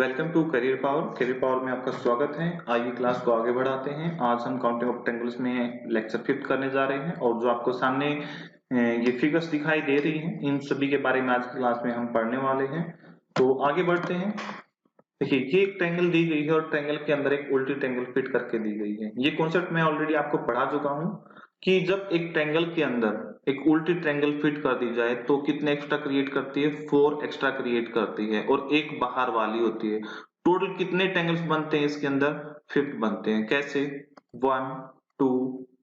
Welcome to career power. Career power में आपका स्वागत है। आइए क्लास को आगे बढ़ाते हैं। आज हम काउंटिंग ऑफ ट्रायंगल्स में लेक्चर 5 करने जा रहे हैं और जो आपको सामने ये फिगर्स दिखाई दे रही हैं, इन सभी के बारे में आज की क्लास में हम पढ़ने वाले हैं। तो आगे बढ़ते हैं। देखिए, ये एक ट्रायंगल दी गई है और ट्रायंगल के अंदर एक उल्टी ट्रायंगल फिट करके दी गई है। ये कॉन्सेप्ट मैं ऑलरेडी आपको पढ़ा चुका हूँ कि जब एक ट्रायंगल के अंदर एक उल्टी ट्रायंगल फिट कर दी जाए तो कितने एक्स्ट्रा क्रिएट करती है, 4 एक्स्ट्रा क्रिएट करती है और एक बाहर वाली होती है। टोटल कितने ट्रायंगल्स बनते हैं इसके अंदर? 5 बनते हैं। कैसे? 1 2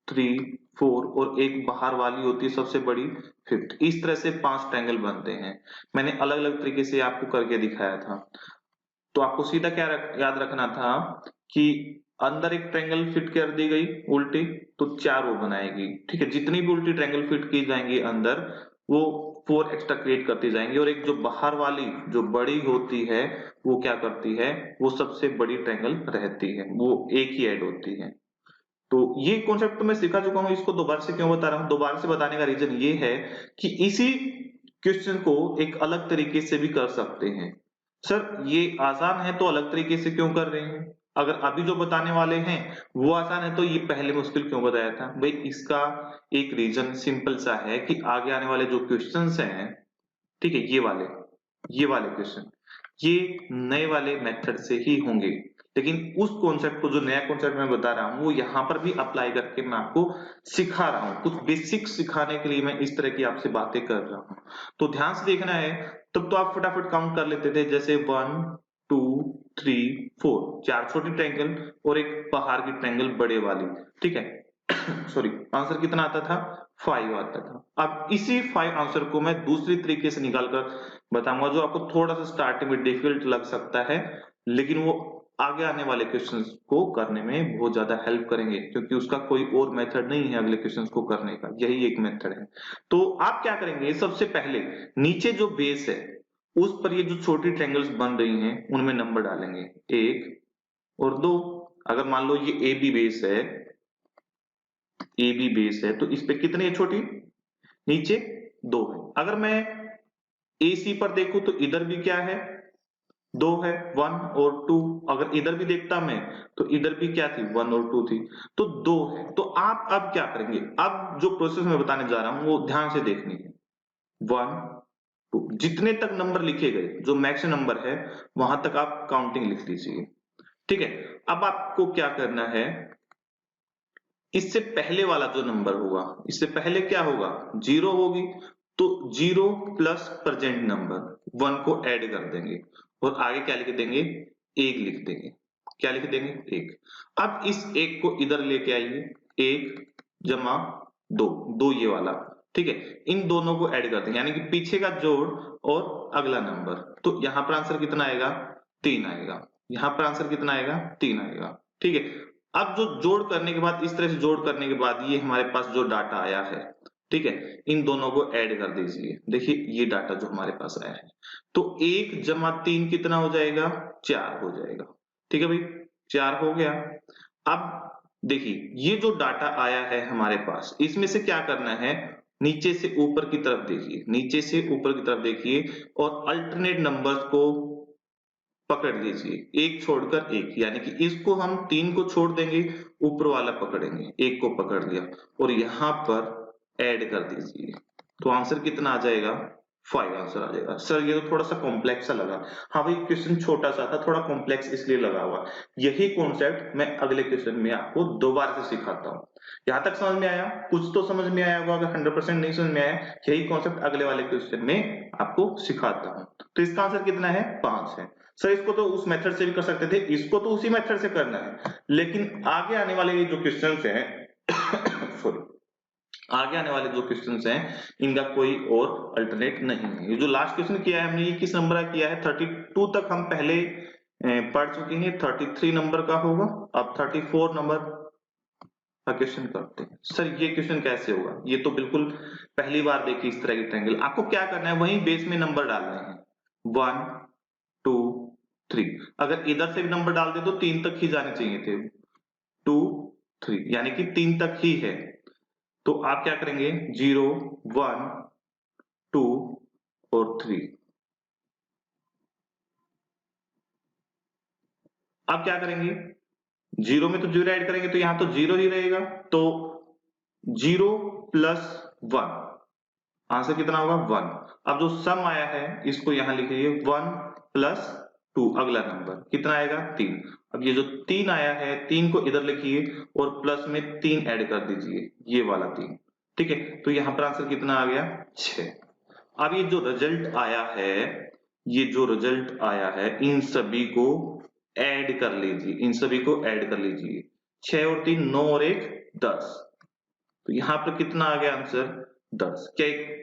3 4 और एक बाहर वाली होती है सबसे बड़ी 5। इस तरह से 5 ट्रायंगल बनते हैं। मैंने अलग अलग तरीके से आपको करके दिखाया था। तो आपको सीधा क्या याद रखना था कि अंदर एक ट्रायंगल फिट कर दी गई उल्टी तो 4 वो बनाएगी। ठीक है, जितनी भी उल्टी ट्रायंगल फिट की जाएंगी अंदर वो 4 एक्स्ट्रा क्रिएट करती जाएंगी और एक जो बाहर वाली जो बड़ी होती है वो क्या करती है, वो सबसे बड़ी ट्रायंगल रहती है, वो एक ही ऐड होती है। तो ये कॉन्सेप्ट तो मैं सिखा चुका हूँ। इसको दोबारा से क्यों बता रहा हूँ? दोबारा से बताने का रीजन ये है कि इसी क्वेश्चन को एक अलग तरीके से भी कर सकते हैं। सर ये आसान है तो अलग तरीके से क्यों कर रहे हैं? अगर अभी जो बताने वाले हैं वो आसान है तो ये पहले मुश्किल क्यों बताया था भाई? इसका एक रीजन सिंपल सा है कि आगे आने वाले जो क्वेश्चंस हैं, ठीक है, ये वाले क्वेश्चन ये नए वाले मेथड से ही होंगे। लेकिन उस कॉन्सेप्ट को, जो नया कॉन्सेप्ट मैं बता रहा हूँ, वो यहाँ पर भी अप्लाई करके मैं आपको सिखा रहा हूँ। कुछ बेसिक सिखाने के लिए मैं इस तरह की आपसे बातें कर रहा हूँ। तो ध्यान से देखना है। तब तो आप फटाफट काउंट कर लेते थे, जैसे 1 2 3 4, 4 छोटी ट्रायंगल और एक बाहर की ट्रायंगल बड़े वाली। ठीक है सॉरी, आंसर कितना आता था? 5 आता था। अब इसी 5 आंसर को मैं दूसरी तरीके से निकालकर बताऊंगा, जो आपको थोड़ा सा स्टार्टिंग में डिफिकल्ट लग सकता है, लेकिन वो आगे आने वाले क्वेश्चंस को करने में बहुत ज्यादा हेल्प करेंगे, क्योंकि उसका कोई और मेथड नहीं है अगले क्वेश्चंस को करने का, यही एक मेथड है। तो आप क्या करेंगे, सबसे पहले नीचे जो बेस है उस पर ये जो छोटी ट्रायंगल्स बन रही हैं उनमें नंबर डालेंगे, 1 और 2। अगर मान लो ये ए बी बेस है, ए बी बेस है, तो इस पे कितनी है छोटी? नीचे 2 है। अगर मैं ए सी पर देखूं तो इधर भी क्या है? 2 है, 1 और 2। अगर इधर भी देखता मैं तो इधर भी क्या थी? 1 और 2 थी। तो 2 है। तो आप अब क्या करेंगे? अब जो प्रोसेस मैं बताने जा रहा हूं वो ध्यान से देखनी है। 1 2, जितने तक नंबर लिखे गए, जो मैक्स नंबर है वहां तक आप काउंटिंग लिख लीजिए। ठीक है। अब आपको क्या करना है, इससे पहले वाला जो नंबर होगा, इससे पहले क्या होगा? 0 होगी, तो 0 प्लस प्रेजेंट नंबर 1 को ऐड कर देंगे और आगे क्या लिख देंगे? 1 लिख देंगे। क्या लिख देंगे? 1। अब इस 1 को इधर लेके आइए, 1 जमा 2, 2 ये वाला। ठीक है, इन दोनों को ऐड कर देंगे, यानी कि पीछे का जोड़ और अगला नंबर। तो यहां पर आंसर कितना आएगा? 3 आएगा। यहां पर आंसर कितना आएगा? 3 आएगा। ठीक है। अब जो जोड़ करने के बाद, इस तरह से जोड़ करने के बाद ये हमारे पास जो डाटा आया है, ठीक है, इन दोनों को ऐड कर दीजिए। देखिए ये डाटा जो हमारे पास आया है, तो 1 जमा 3 कितना हो जाएगा? 4 हो जाएगा। ठीक है भाई, 4 हो गया। अब देखिए ये जो डाटा आया है हमारे पास, इसमें से क्या करना है? नीचे से ऊपर की तरफ देखिए, नीचे से ऊपर की तरफ देखिए और अल्टरनेट नंबर्स को पकड़ लीजिए, एक छोड़कर एक, यानी कि इसको हम 3 को छोड़ देंगे, ऊपर वाला पकड़ेंगे, एक को पकड़ लिया और यहां पर ऐड कर दीजिए। तो आंसर कितना आ जाएगा? 5 आंसर आ जाएगा। सर ये तो थोड़ा सा कॉम्प्लेक्स सा लगा। हाँ भाई, क्वेश्चन छोटा सा था, थोड़ा कॉम्प्लेक्स इसलिए लगा हुआ। यही कॉन्सेप्ट मैं अगले क्वेश्चन में आपको दोबारा से सिखाता हूँ। यहां तक समझ में आया? कुछ तो समझ में आया होगा। अगर 100% नहीं समझ में आया, यही कॉन्सेप्ट अगले वाले क्वेश्चन में आपको सिखाता हूँ। तो इसका आंसर कितना है? 5 है। सर इसको तो उस मेथड से भी कर सकते थे, इसको तो उसी मेथड से करना है, लेकिन आगे आने वाले ये जो क्वेश्चंस हैं सॉरी, आगे आने वाले जो क्वेश्चंस हैं इनका कोई और अल्टरनेट नहीं है। ये जो लास्ट क्वेश्चन किया है हमने, ये किस नंबर का किया है? 32 तक हम पहले पढ़ चुके हैं, 33 नंबर का होगा। अब 34 नंबर का क्वेश्चन करते हैं। सर ये क्वेश्चन कैसे होगा? ये तो बिल्कुल पहली बार देखिए इस तरह की ट्रायंगल। आपको क्या करना है, वही बेस में नंबर डालने हैं, 1 2 3। अगर इधर से भी नंबर डाल दे तो 3 तक ही जाने चाहिए थे, 2 3, यानी कि 3 तक ही है। तो आप क्या करेंगे? 0 1 2 और 3। अब क्या करेंगे, जीरो में तो जीरो ऐड करेंगे तो यहां तो जीरो ही रहेगा, तो 0 प्लस 1, आंसर कितना होगा 1। अब जो सम आया है इसको यहां लिखिए 1 प्लस 2, अगला नंबर कितना आएगा 3। अब ये जो 3 आया है 3 को इधर लिखिए और प्लस में 3 ऐड कर दीजिए, ये वाला 3, ठीक है। तो यहां पर आंसर कितना आ गया 6। अब ये जो रिजल्ट आया है, ये जो रिजल्ट आया है इन सभी को ऐड कर लीजिए, इन सभी को ऐड कर लीजिए, 6 और 3 9 और 1 10। तो यहां पर कितना आ गया आंसर 10। क्या एक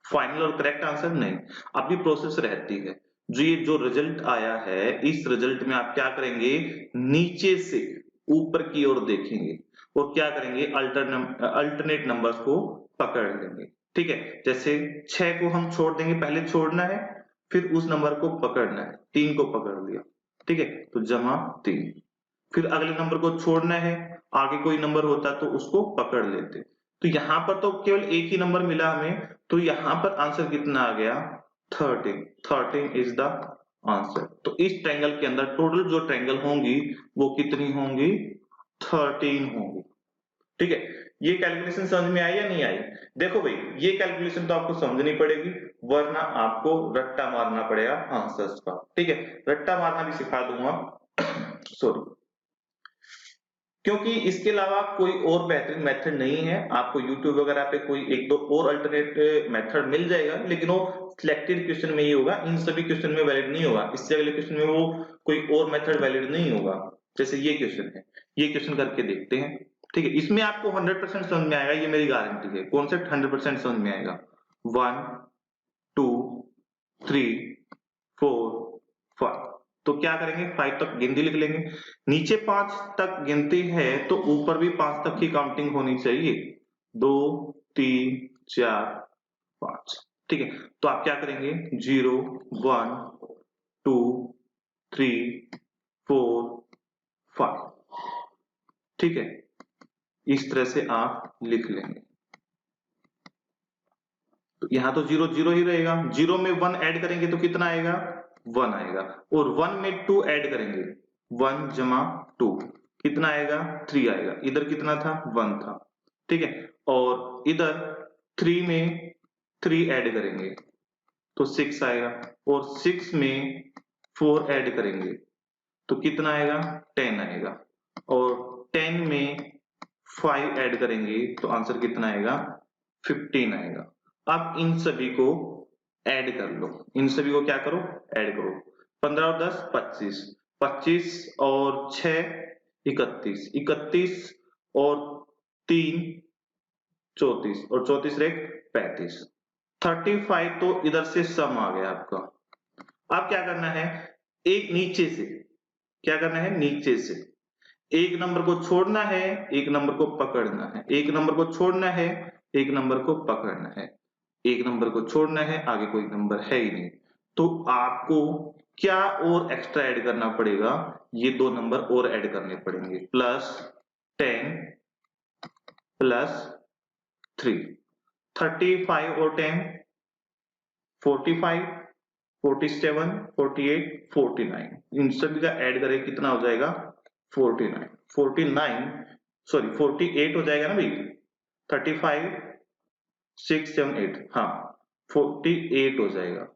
फाइनल और करेक्ट आंसर? नहीं, अभी प्रोसेस रहती है। जो ये जो रिजल्ट आया है इस रिजल्ट में आप क्या करेंगे, नीचे से ऊपर की ओर देखेंगे और क्या करेंगे, अल्टरनेट नंबर्स को पकड़ लेंगे, ठीक है। जैसे 6 को हम छोड़ देंगे, पहले छोड़ना है फिर उस नंबर को पकड़ना है, 3 को पकड़ लिया, ठीक है, तो जमा 3। फिर अगले नंबर को छोड़ना है, आगे कोई नंबर होता तो उसको पकड़ लेते। तो यहां पर तो केवल एक ही नंबर मिला हमें, तो यहां पर आंसर कितना आ गया 13। 13 इज द आंसर। तो इस ट्रायंगल के अंदर टोटल जो ट्रायंगल होंगी वो कितनी होंगी 13 होंगी, ठीक है। ये कैलकुलेशन समझ में आई या नहीं आई? देखो भाई, ये कैलकुलेशन तो आपको समझनी पड़ेगी, वरना आपको रट्टा मारना पड़ेगा आंसर्स का, ठीक है। रट्टा मारना भी सिखा दूंगा सॉरी, क्योंकि इसके अलावा कोई और बेहतरीन मेथड नहीं है। आपको YouTube वगैरह पे कोई एक दो और अल्टरनेट मेथड मिल जाएगा, लेकिन वो सिलेक्टेड क्वेश्चन में ही होगा, इन सभी क्वेश्चन में वैलिड नहीं होगा। इससे अगले क्वेश्चन में वो कोई और मेथड वैलिड नहीं होगा। जैसे ये क्वेश्चन है, ये क्वेश्चन करके देखते हैं, ठीक है। इसमें आपको 100% समझ में आएगा, ये मेरी गारंटी है, कॉन्सेप्ट 100% समझ में आएगा। 1 2 3 4 5, तो क्या करेंगे 5 तक गिनती लिख लेंगे, नीचे 5 तक गिनती है तो ऊपर भी 5 तक की काउंटिंग होनी चाहिए, 2 3 4 5, ठीक है। तो आप क्या करेंगे 0 1 2 3 4 5, ठीक है, इस तरह से आप लिख लेंगे। तो यहां तो 0 0 ही रहेगा, 0 में 1 ऐड करेंगे तो कितना आएगा 1 आएगा, और 1 में 2 ऐड करेंगे, 1 जमा 2 कितना आएगा 3 आएगा, इधर कितना था 1 था, ठीक है। और इधर 3 में 3 ऐड करेंगे तो 6 आएगा, और 6 में 4 ऐड करेंगे तो कितना आएगा 10 आएगा, और 10 में 5 ऐड करेंगे तो आंसर कितना आएगा 15 आएगा। अब इन सभी को ऐड कर लो, इन सभी को क्या करो ऐड करो, 15 और 10 25, 25 और 6 31, 31 और 3 34, और 34 रेख 35, 35 तो इधर से सम आ गया आपका। अब क्या करना है, एक नीचे से, क्या करना है नीचे से एक नंबर को छोड़ना है, एक नंबर को पकड़ना है, एक नंबर को छोड़ना है, एक नंबर को पकड़ना है, एक नंबर को छोड़ना है, आगे कोई नंबर है ही नहीं। तो आपको क्या और एक्स्ट्रा ऐड करना पड़ेगा, ये दो नंबर और ऐड करने पड़ेंगे, +10 +3, 35 और 10 45, 47 48 49, इन सभी का ऐड करें कितना हो जाएगा 49, 49 सॉरी 48 हो जाएगा ना भाई, 35 6 7 8, हाँ 48 हो जाएगा,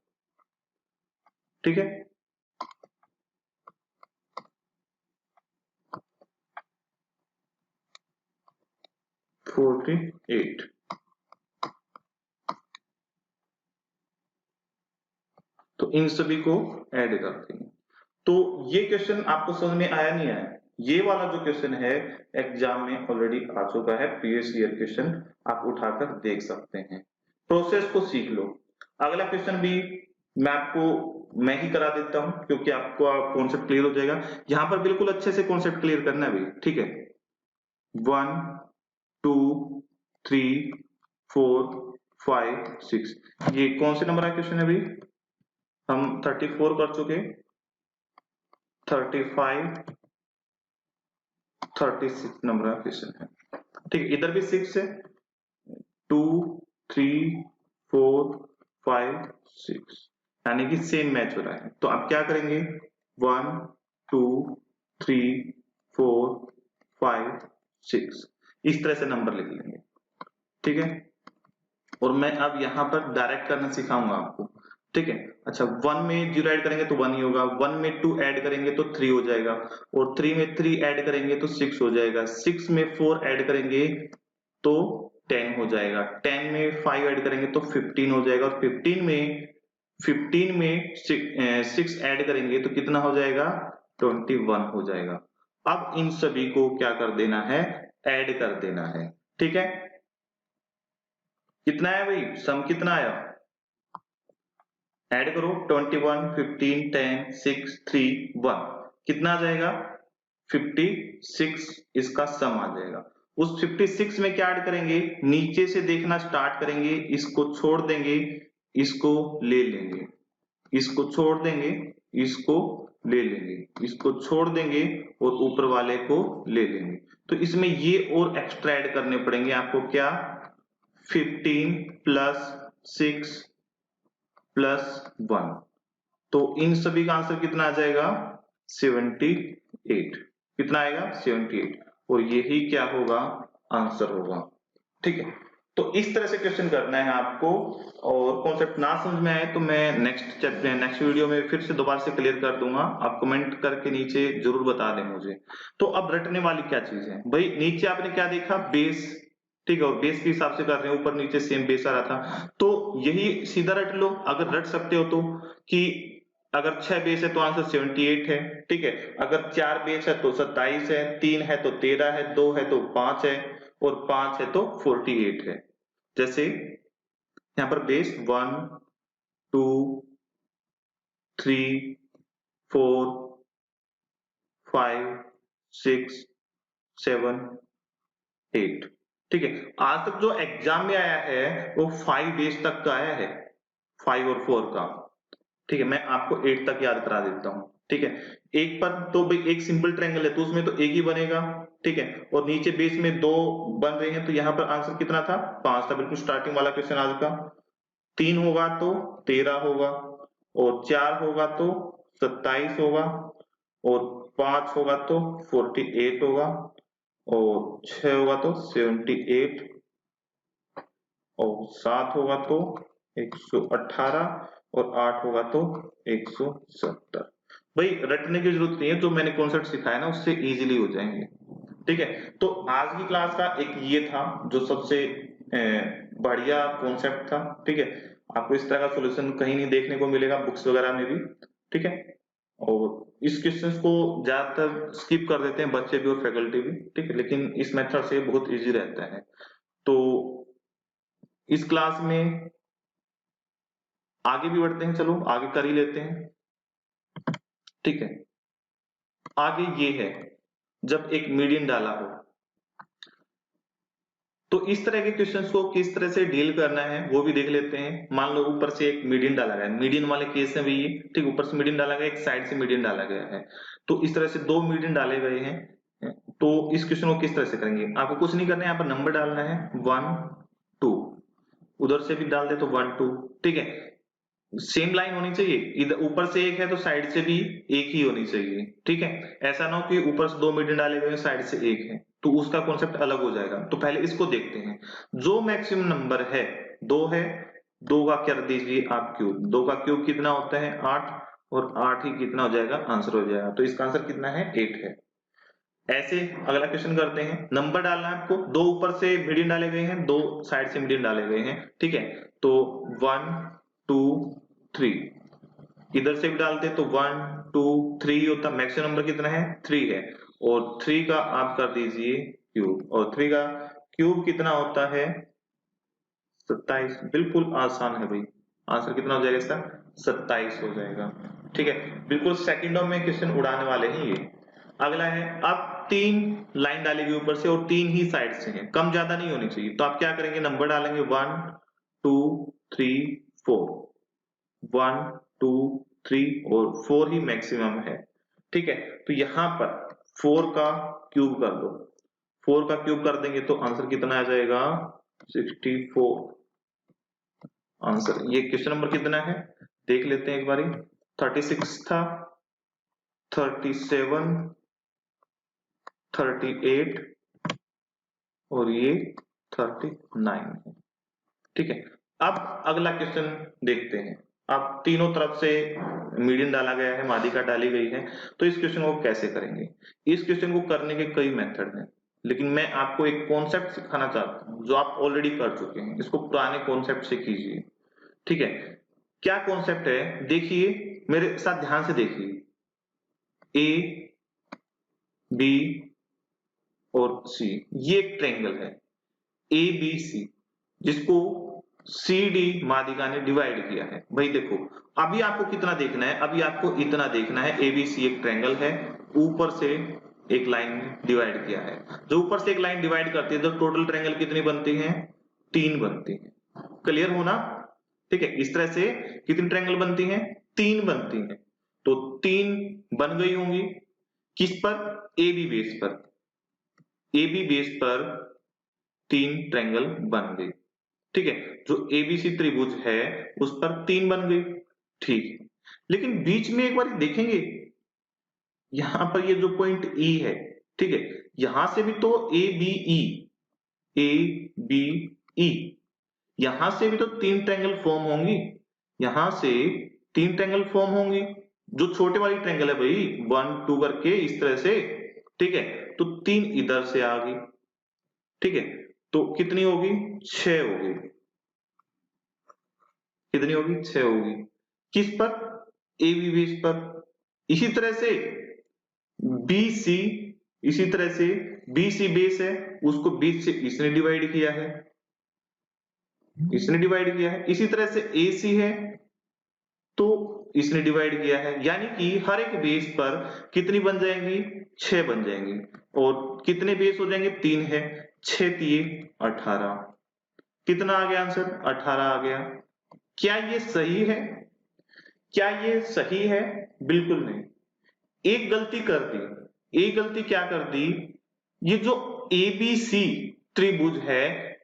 ठीक है। फोर्टी एट, तो इन सभी को ऐड करते हैं। तो ये क्वेश्चन आपको समझ में आया नहीं आया? ये वाला जो क्वेश्चन है एग्जाम में ऑलरेडी आ चुका है, प्रीवियस ईयर क्वेश्चन आप उठाकर देख सकते हैं। प्रोसेस को सीख लो। अगला क्वेश्चन भी मैं ही करा देता हूं, क्योंकि आपको कॉन्सेप्ट क्लियर हो जाएगा। यहां पर बिल्कुल अच्छे से कॉन्सेप्ट क्लियर करना है भाई, ठीक है। 1 2 3 4 5 6, ये कौन से नंबर का क्वेश्चन है भाई, हम 34 कर चुके, 35 36 नंबर का क्वेश्चन है, ठीक है। इधर भी 6 है, 2 3 4 5 6, यानी कि सेम मैच हो रहा है। तो आप क्या करेंगे 1 2 3 4 5 6 इस तरह से नंबर लिख लेंगे, ठीक है। और मैं अब यहाँ पर डायरेक्ट करना सिखाऊंगा आपको, ठीक है। अच्छा 1 में 0 ऐड करेंगे तो 1 ही होगा, 1 में 2 ऐड करेंगे तो 3 हो जाएगा, और 3 में 3 ऐड करेंगे तो 6 हो जाएगा, 6 में 4 ऐड करेंगे तो 10 हो जाएगा, 10 में 5 ऐड करेंगे तो 15 हो जाएगा, और 15 में 6 ऐड करेंगे तो कितना हो जाएगा, 21 हो जाएगा। अब इन सभी को क्या कर देना है, ऐड कर देना है, ठीक है। कितना है भाई, सम कितना आया, ऐड करो, 21 15 10 6 3 1 कितना आ जाएगा, 56 इसका सम आ जाएगा। उस 56 में क्या ऐड करेंगे, नीचे से देखना स्टार्ट करेंगे, इसको छोड़ देंगे, इसको ले लेंगे, इसको छोड़ देंगे, इसको ले लेंगे, इसको छोड़ देंगे और ऊपर वाले को ले लेंगे। तो इसमें ये और एक्स्ट्रा ऐड करने पड़ेंगे आपको, क्या, 15 प्लस 6 प्लस 1, तो इन सभी का आंसर कितना आ जाएगा, 78, कितना आएगा 78, और यही क्या होगा, आंसर होगा, ठीक है। तो इस तरह से क्वेश्चन करना है आपको, और कॉन्सेप्ट ना समझ में आए तो मैं नेक्स्ट वीडियो में फिर से दोबारा से क्लियर कर दूंगा, आप कमेंट करके नीचे जरूर बता दें मुझे। तो अब रटने वाली क्या चीज है भाई, नीचे आपने क्या देखा, बेस, ठीक है, और बेस के हिसाब से कर रहे हैं, ऊपर नीचे सेम बेस आ रहा था, तो यही सीधा रट लो अगर रट सकते हो तो, कि अगर 6 बेस है तो आंसर 78 है, ठीक है। अगर 4 बेस है तो 27 है, 3 है तो 13 है, 2 है तो 5 है, और 5 है तो 48 है। जैसे यहाँ पर बेस 1 2 3 4 5 6 7 8, ठीक है। आज तक जो एग्जाम में आया है वो 5 बेस तक का आया है, 5 और 4 का, ठीक है। मैं आपको 8 तक याद करा देता हूँ, ठीक है। एक पर तो भाई एक सिंपल ट्रायंगल है तो उसमें तो एक ही बनेगा, ठीक है, और नीचे बेस में 2 बन रहे हैं, तो यहाँ पर आंसर कितना था, 5 था, बिल्कुल स्टार्टिंग वाला क्वेश्चन आज का। 3 होगा तो 13 होगा, और 4 होगा तो 27 होगा, और 5 होगा तो 48 होगा, और 6 होगा तो 78, और 7 होगा तो 118, और 8 होगा तो 170। भाई रटने की जरूरत नहीं है, जो मैंने कॉन्सेप्ट सिखाया ना उससे इजीली हो जाएंगे, ठीक है। तो आज की क्लास का एक ये था जो सबसे बढ़िया कॉन्सेप्ट था, ठीक है। आपको इस तरह का सॉल्यूशन कहीं नहीं देखने को मिलेगा बुक्स वगैरह में भी, ठीक है। और इस क्वेश्चन को ज्यादातर स्किप कर देते हैं बच्चे भी और फैकल्टी भी, ठीक है, लेकिन इस मेथड से बहुत इजी रहता है। तो इस क्लास में आगे भी बढ़ते हैं, चलो आगे कर ही लेते हैं, ठीक है। आगे ये है, जब एक मीडियन डाला हो तो इस तरह के क्वेश्चंस को किस तरह से डील करना है वो भी देख लेते हैं। मान लो ऊपर से एक मीडियन डाला गया है, मीडियन वाले केस में भी ये, ठीक, ऊपर से मीडियन डाला गया, एक साइड से मीडियन डाला गया है, तो इस तरह से 2 मीडियन डाले गए हैं। तो इस क्वेश्चन को किस तरह से करेंगे, आपको कुछ नहीं करना है, यहाँ पर नंबर डालना है 1 2, उधर से भी डाल दे तो 1 2, ठीक है। सेम लाइन होनी चाहिए, इधर ऊपर से एक है तो साइड से भी एक ही होनी चाहिए, ठीक है। ऐसा ना हो कि ऊपर से 2 मीडियन डाले गए साइड से एक है, तो उसका कॉन्सेप्ट अलग हो जाएगा। तो पहले इसको देखते हैं, जो मैक्सिमम नंबर है 2 है, 2 का कर दीजिए आप क्यूब, 2 का क्यूब कितना होता है 8, और 8 ही कितना हो जाएगा, आंसर हो जाएगा। तो इसका आंसर कितना है 8 है। ऐसे अगला क्वेश्चन करते हैं, नंबर डालना है आपको, 2 ऊपर से मीडियन डाले गए हैं, 2 साइड से मीडियन डाले गए हैं, ठीक है। तो 1 2 3, इधर से भी डालते तो 1 2 3 होता, मैक्सिमम नंबर कितना है 3 है, और 3 का आप कर दीजिए क्यूब, और 3 का क्यूब कितना होता है 27, बिल्कुल आसान है भाई, आंसर कितना हो जाएगा इसका 27 हो जाएगा, ठीक है। बिल्कुल सेकंडों में क्वेश्चन उड़ाने वाले हैं ये। अगला है, अब 3 लाइन डालेगी ऊपर से और 3 ही साइड से है, कम ज्यादा नहीं होनी चाहिए, तो आप क्या करेंगे, नंबर डालेंगे 1 2 3 4, 1 2 3 और 4 ही मैक्सिमम है, ठीक है। तो यहां पर 4 का क्यूब कर दो, 4 का क्यूब कर देंगे तो आंसर कितना आ जाएगा 64 आंसर। ये क्वेश्चन नंबर कितना है देख लेते हैं एक बारी, 36 था, 37 38 और ये 39 है। ठीक है, अब अगला क्वेश्चन देखते हैं। अब तीनों तरफ से मीडियन डाला गया है, माध्यिका डाली गई है, तो इस क्वेश्चन को कैसे करेंगे? इस क्वेश्चन को करने के कई मेथड हैं, लेकिन मैं आपको एक कॉन्सेप्ट सिखाना चाहता हूं जो आप ऑलरेडी कर चुके हैं। इसको पुराने कॉन्सेप्ट से कीजिए। ठीक है, क्या कॉन्सेप्ट है? देखिए, मेरे साथ ध्यान से देखिए। ए, बी और सी, ये एक ट्रायंगल है ए बी सी, जिसको सी डी माध्यिका ने डिवाइड किया है। भाई देखो, अभी आपको कितना देखना है? अभी आपको इतना देखना है, एबीसी एक ट्रायंगल है, ऊपर से एक लाइन डिवाइड किया है। जो ऊपर से एक लाइन डिवाइड करती है, तो टोटल ट्रायंगल कितनी बनती है? 3 बनती है। क्लियर हो ना? ठीक है, इस तरह से कितनी ट्रायंगल बनती है? 3 बनती है। तो 3 बन गई होंगी, किस पर? ए बी बेस पर। ए बी बेस पर 3 ट्रायंगल बन गई। ठीक है, जो एबीसी त्रिभुज है उस पर 3 बन गई। ठीक है, लेकिन बीच में एक बार देखेंगे, यहां पर ये जो पॉइंट ई है, ठीक है, यहां से भी तो ए बी ई, यहां से भी तो 3 ट्रायंगल फॉर्म होंगी। यहां से 3 ट्रायंगल फॉर्म होंगी, जो छोटे वाली ट्रायंगल है भाई, 1 2 करके इस तरह से। ठीक है, तो 3 इधर से आ गई। ठीक है, तो कितनी होगी? 6 होगी। कितनी होगी? 6 होगी। किस पर? ए बी बेस पर। इसी तरह से बी सी, इसी तरह से बी सी बेस है, उसको बीच से इसने डिवाइड किया है, इसने डिवाइड किया है। इसी तरह से ए सी है, तो इसने डिवाइड किया है। यानी कि हर एक बेस पर कितनी बन जाएंगी? 6 बन जाएंगी। और कितने बेस हो जाएंगे? 3 है, 6 3 18। कितना आ गया आंसर? 18 आ गया। क्या ये सही है? क्या ये सही है? बिल्कुल नहीं। एक गलती कर दी। एक गलती क्या कर दी? ये जो एबीसी त्रिभुज है,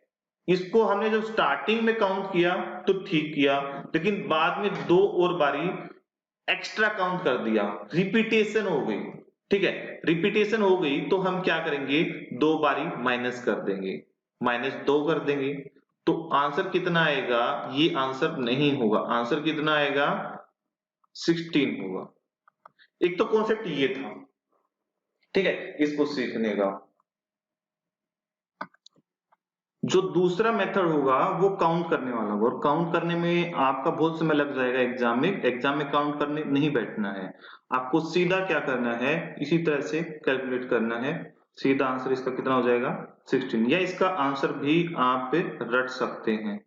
इसको हमने जब स्टार्टिंग में काउंट किया तो ठीक किया, लेकिन बाद में 2 और बारी एक्स्ट्रा काउंट कर दिया, रिपीटेशन हो गई। ठीक है, रिपीटेशन हो गई तो हम क्या करेंगे? 2 बारी माइनस कर देंगे, -2 कर देंगे। तो आंसर कितना आएगा? ये आंसर नहीं होगा। आंसर कितना आएगा? 16 होगा। एक तो कॉन्सेप्ट ये था, ठीक है, इसको सीखने का। जो दूसरा मेथड होगा वो काउंट करने वाला होगा, और काउंट करने में आपका बहुत समय लग जाएगा। एग्जाम में काउंट करने नहीं बैठना है आपको, सीधा क्या करना है, इसी तरह से कैलकुलेट करना है। सीधा आंसर इसका कितना हो जाएगा? 16। या इसका आंसर भी आप रट सकते हैं,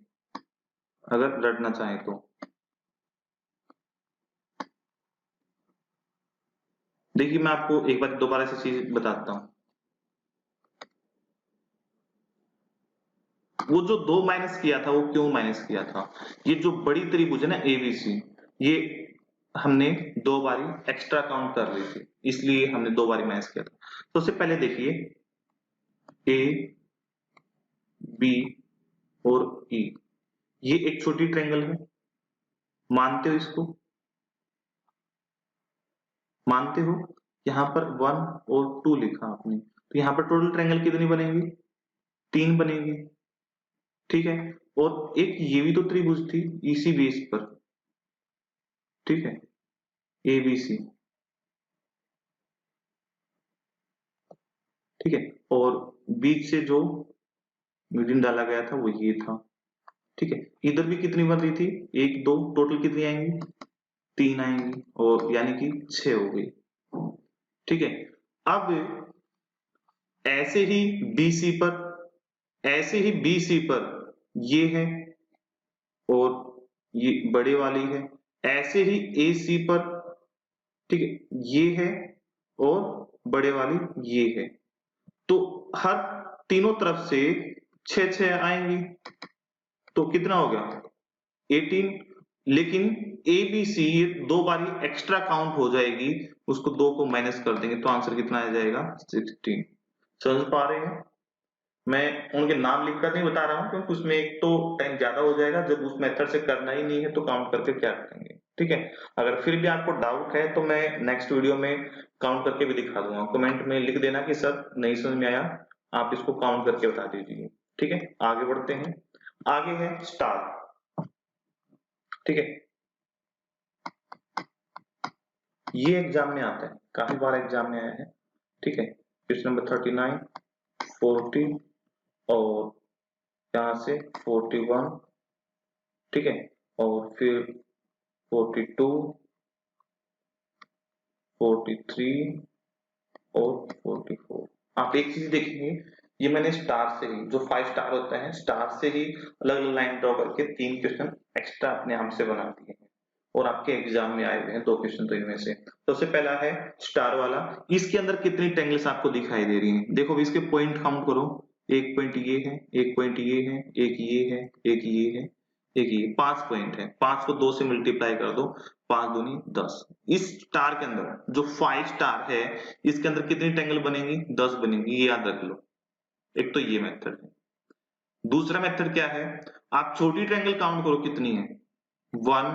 अगर रटना चाहें तो। देखिए, मैं आपको एक बार दोबारा से चीज बताता हूं। वो जो 2 माइनस किया था, वो क्यों माइनस किया था? ये जो बड़ी त्रिभुज है ना एबीसी, ये हमने 2 बारी एक्स्ट्रा काउंट कर ली थी, इसलिए हमने 2 बारी माइनस किया था। तो उससे पहले देखिए, ए बी और ई, ये एक छोटी ट्रायंगल है, मानते हो इसको? मानते हो? यहां पर 1 और 2 लिखा आपने, तो यहां पर टोटल ट्रायंगल कितनी बनेगी? 3 बनेगी। ठीक है, और एक ये भी तो त्रिभुज थी इसी बेस पर। ठीक है, ए बी सी। ठीक है, और बीच से जो मीडियन डाला गया था वो ये था। ठीक है, इधर भी कितनी बन रही थी? 1 2, टोटल कितनी आएंगी? 3 आएंगी, और यानी कि 6 हो गई। ठीक है, अब ऐसे ही बीसी पर, ऐसे ही बीसी पर ये है, और ये बड़े वाली है। ऐसे ही एसी पर, ठीक है, ये है, और बड़े वाली ये है। तो हर तीनों तरफ से 6 6 आएंगी, तो कितना हो गया? 18। लेकिन ए बी सी ये 2 बारी एक्स्ट्रा काउंट हो जाएगी, उसको 2 को माइनस कर देंगे, तो आंसर कितना आ जाएगा? 16। समझ पा रहे हैं? मैं उनके नाम लिखकर नहीं बता रहा हूं, क्योंकि उसमें एक तो टाइम ज्यादा हो जाएगा, जब उस मेथड से करना ही नहीं है तो काउंट करके क्या करेंगे। ठीक है। अगर फिर भी आपको डाउट है तो मैं नेक्स्ट वीडियो में काउंट करके भी दिखा दूंगा, कमेंट में लिख देना कि सर नहीं समझ में आया, आप इसको काउंट करके बता दीजिए। ठीक है, आगे बढ़ते हैं। आगे है स्टार। ठीक है, ये एग्जाम में आता है, काफी बार एग्जाम में आया है। ठीक है, क्वेश्चन नंबर 39, 40 और यहाँ से 41। ठीक है, और फिर 42, 43 और 44। आप एक चीज देखेंगे, ये मैंने स्टार से ही, जो 5 स्टार होता है, स्टार से ही अलग अलग लाइन ड्रॉ करके 3 क्वेश्चन एक्स्ट्रा अपने आप से बना दिए हैं और आपके एग्जाम में आए हुए हैं 2 क्वेश्चन तो इनमें से। सबसे पहला है स्टार वाला। इसके अंदर कितनी ट्रायंगल्स आपको दिखाई दे रही हैं? देखो अभी इसके पॉइंट काउंट करो। एक पॉइंट ये है, एक पॉइंट ये है, एक ये है, एक ये है, एक ये। 5 पॉइंट है। 5 को 2 से मल्टीप्लाई कर दो, 5 दूनी 10। इस स्टार के अंदर जो 5 स्टार है, इसके अंदर कितनी ट्रायंगल बनेंगी? 10 बनेंगी, ये याद रख लो। एक तो ये मेथड है। दूसरा मेथड क्या है? आप छोटी ट्रायंगल काउंट करो कितनी है। 1,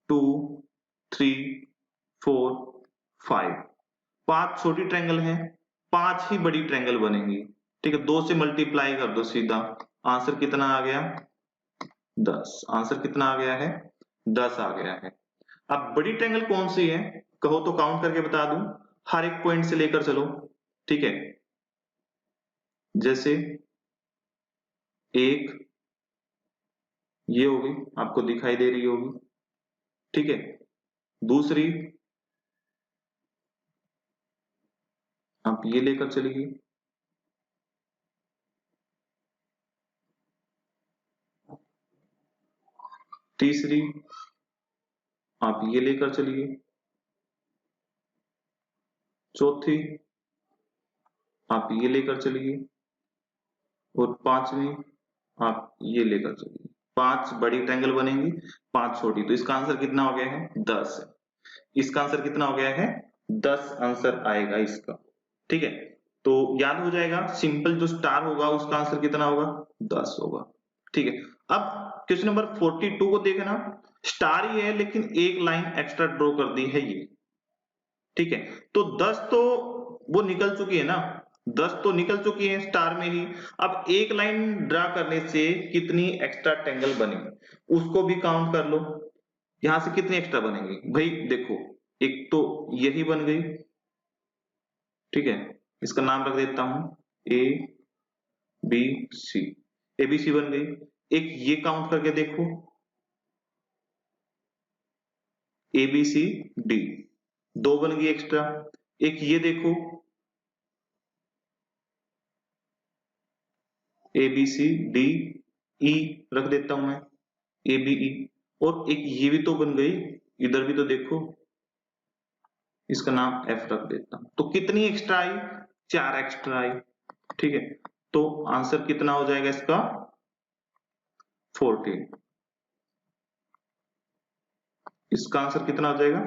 2, 3, 4, 5। 5 छोटी ट्रायंगल है, 5 ही बड़ी ट्रायंगल बनेंगी। ठीक है, 2 से मल्टीप्लाई कर दो सीधा, आंसर कितना आ गया? 10। आंसर कितना आ गया है? 10 आ गया है। अब बड़ी ट्रायंगल कौन सी है कहो तो काउंट करके बता दूं, हर एक पॉइंट से लेकर चलो। ठीक है, जैसे एक ये होगी, आपको दिखाई दे रही होगी। ठीक है, दूसरी आप ये लेकर चलिए, तीसरी आप ये लेकर चलिए, चौथी आप ये लेकर चलिए और पांचवी आप ये लेकर चलिए। 5 बड़ी ट्रायंगल बनेंगी, 5 छोटी, तो इसका आंसर कितना हो गया है? 10। इसका आंसर कितना हो गया है? 10 आंसर आएगा इसका। ठीक है, तो याद हो जाएगा, सिंपल जो स्टार होगा उसका आंसर कितना होगा? 10 होगा। ठीक है, अब क्वेश्चन नंबर 42 को देखना। स्टार ही है लेकिन एक लाइन एक्स्ट्रा ड्रॉ कर दी है ये। ठीक है, तो 10 तो वो निकल चुकी है ना, 10 तो निकल चुकी है स्टार में ही। अब एक लाइन ड्रा करने से कितनी एक्स्ट्रा ट्रायंगल बनी उसको भी काउंट कर लो। यहां से कितनी एक्स्ट्रा बनेगी भाई? देखो, एक तो यही बन गई। ठीक है, इसका नाम रख देता हूं ए बी सी। एबीसी बन गई। एक ये काउंट करके देखो, ए बी सी डी, 2 बन गई एक्स्ट्रा। एक ये देखो, A B C D E रख देता हूं मैं, ए बी ई। और एक ये भी तो बन गई, इधर भी तो देखो, इसका नाम एफ रख देता हूं। तो कितनी एक्स्ट्रा आई? 4 एक्स्ट्रा आई। ठीक है, तो आंसर कितना हो जाएगा इसका? 14। इसका आंसर कितना हो जाएगा?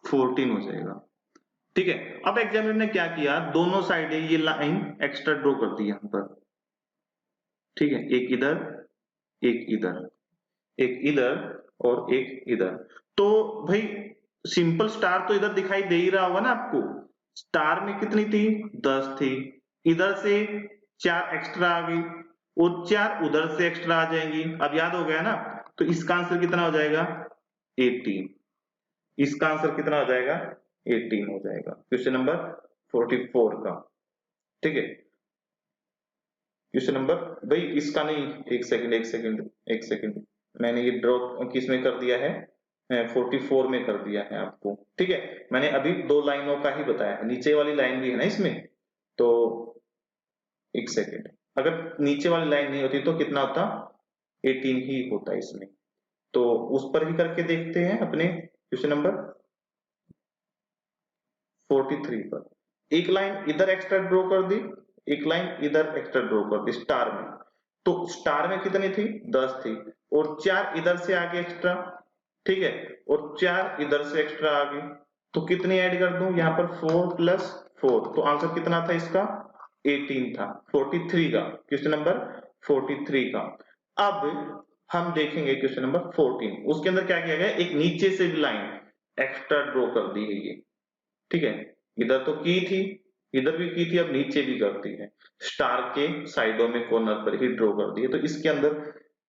14 हो जाएगा। ठीक है, अब एग्जामिनर ने क्या किया, दोनों साइड ये लाइन एक्स्ट्रा ड्रॉ कर दी यहां पर। ठीक है, एक इधर, एक इधर, एक इधर और एक इधर। तो भाई सिंपल स्टार तो इधर दिखाई दे ही रहा होगा ना आपको। स्टार में कितनी थी? 10 थी। इधर से 4 एक्स्ट्रा आ गई और 4 उधर से एक्स्ट्रा आ जाएंगी। अब याद हो गया ना, तो इसका आंसर कितना हो जाएगा? 18। इसका आंसर कितना हो जाएगा? 18 हो जाएगा, क्वेश्चन नंबर 44 का। ठीक है, क्वेश्चन नंबर, भाई इसका नहीं, एक सेकंड एक सेकंड एक सेकंड, मैंने ये ड्रॉ किस में कर दिया है? 44 में कर दिया है आपको। ठीक है, मैंने अभी 2 लाइनों का ही बताया है, नीचे वाली लाइन भी है ना इसमें। तो एक सेकंड, अगर नीचे वाली लाइन नहीं होती तो कितना होता? 18 ही होता इसमें। तो उस पर ही करके देखते हैं अपने क्वेश्चन नंबर 43 पर। एक लाइन इधर एक्स्ट्रा ड्रॉ कर दी, एक लाइन इधर एक्स्ट्रा ड्रॉ कर दी स्टार में। तो स्टार में कितनी थी? 10 थी और 4 इधर से आगे एक्स्ट्रा। ठीक है, और 4 इधर से एक्स्ट्रा आ गई। तो कितनी ऐड कर दूं यहां पर? 4 प्लस 4। तो आंसर कितना था इसका? 18 था, 43 का, क्वेश्चन नंबर 43 का। अब हम देखेंगे क्वेश्चन नंबर 14। उसके अंदर क्या किया गया, एक नीचे से भी लाइन एक्स्ट्रा ड्रॉ कर दी है ये, ठीक है। इधर तो की थी, इधर भी की थी, अब नीचे भी करती है, स्टार के साइडों में कॉर्नर पर ही ड्रॉ कर दी है। तो इसके अंदर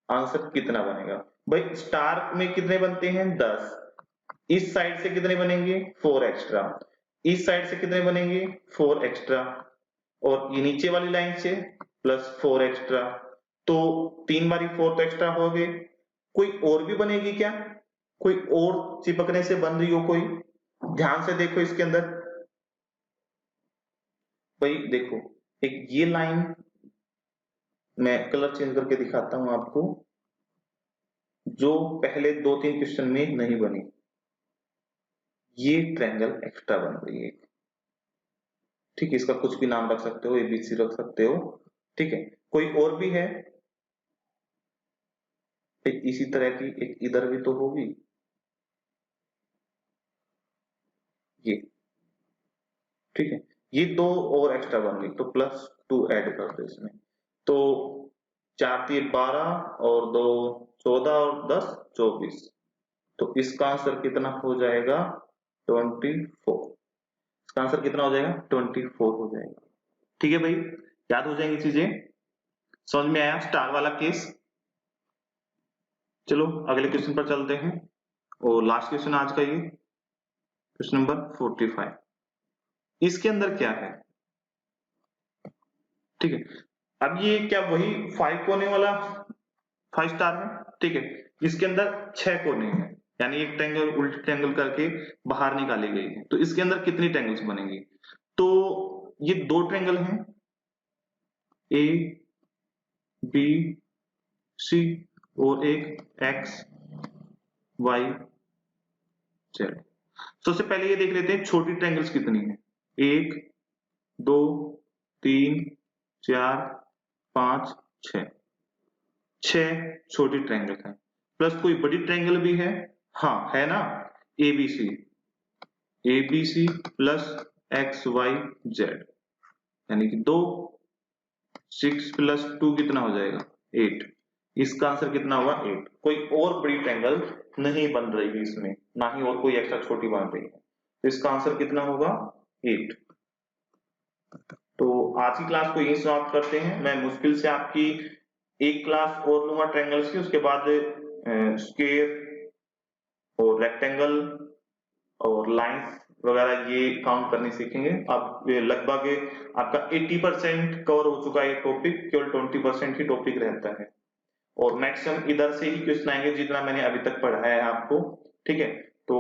आंसर कितना बनेगा भाई? स्टार में कितने बनते हैं? 10। इस साइड से कितने बनेंगे? 4 एक्स्ट्रा। इस साइड से कितने बनेंगे? 4 एक्स्ट्रा। और ये नीचे वाली लाइन से प्लस 4 एक्स्ट्रा। तो 3 बारी 4 तो एक्स्ट्रा हो गए। कोई और भी बनेगी क्या? कोई और चिपकने से बन रही हो कोई? ध्यान से देखो इसके अंदर भाई, देखो एक ये लाइन, मैं कलर चेंज करके दिखाता हूं आपको, जो पहले 2-3 क्वेश्चन में नहीं बनी, ये ट्रायंगल एक्स्ट्रा बन रही है, ठीक है। इसका कुछ भी नाम रख सकते हो, एबीसी रख सकते हो, ठीक है। कोई और भी है? एक इसी तरह की एक इधर भी तो होगी, ये, ठीक है। ये 2 और एक्स्ट्रा बन गई, तो +2 ऐड कर दो इसमें। तो 4 3 12 और 2 14 और 10 24। तो इसका आंसर कितना हो जाएगा? 24। इसका आंसर कितना हो जाएगा? 24 हो जाएगा, ठीक है भाई। याद हो जाएंगी चीजें, समझ में आया स्टार वाला केस? चलो अगले क्वेश्चन पर चलते हैं, और लास्ट क्वेश्चन आज का ये क्वेश्चन नंबर 45। इसके अंदर क्या है, ठीक है। अब ये क्या वही 5 कोने वाला 5 स्टार है, ठीक है। इसके अंदर 6 कोने हैं, यानी एक ट्रायंगल उल्टी ट्रायंगल करके बाहर निकाली गई है। तो इसके अंदर कितनी ट्रायंगल्स बनेंगी? तो ये 2 ट्रायंगल हैं, ए बी सी, और एक एक्स वाई जेड। सबसे पहले ये देख लेते हैं छोटी ट्रायंगल्स कितनी है। 1 2 3 4 5 6। 6 छोटी ट्रायंगल है, प्लस कोई बड़ी ट्रायंगल भी है, हाँ है ना, ABC. ABC plus X Y Z, यानी कि 2। 6 प्लस 2 कितना हो जाएगा? 8। इसका आंसर कितना होगा? 8। कोई और बड़ी ट्रायंगल नहीं बन रही है इसमें, ना ही और कोई एक्स्ट्रा छोटी बन रही है। तो इसका आंसर कितना होगा? 8। तो आज की क्लास को यही समाप्त करते हैं। मैं मुश्किल से आपकी एक क्लास और लूंगा ट्रायंगल्स की, उसके बाद स्क्वायर और रेक्टेंगल और लाइंस वगैरह ये काउंट करनी सीखेंगे। अब ये लगभग आपका 80% कवर हो चुका है ये टॉपिक, केवल 20% ही टॉपिक रहता है। और मैक्सिमम इधर से ही क्वेश्चन आएंगे जितना मैंने अभी तक पढ़ाया है आपको, ठीक है। तो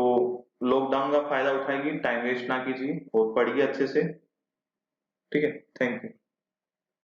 लॉकडाउन का फायदा उठाएगी, टाइम वेस्ट ना कीजिए और पढ़िए अच्छे से, ठीक है। Thank you.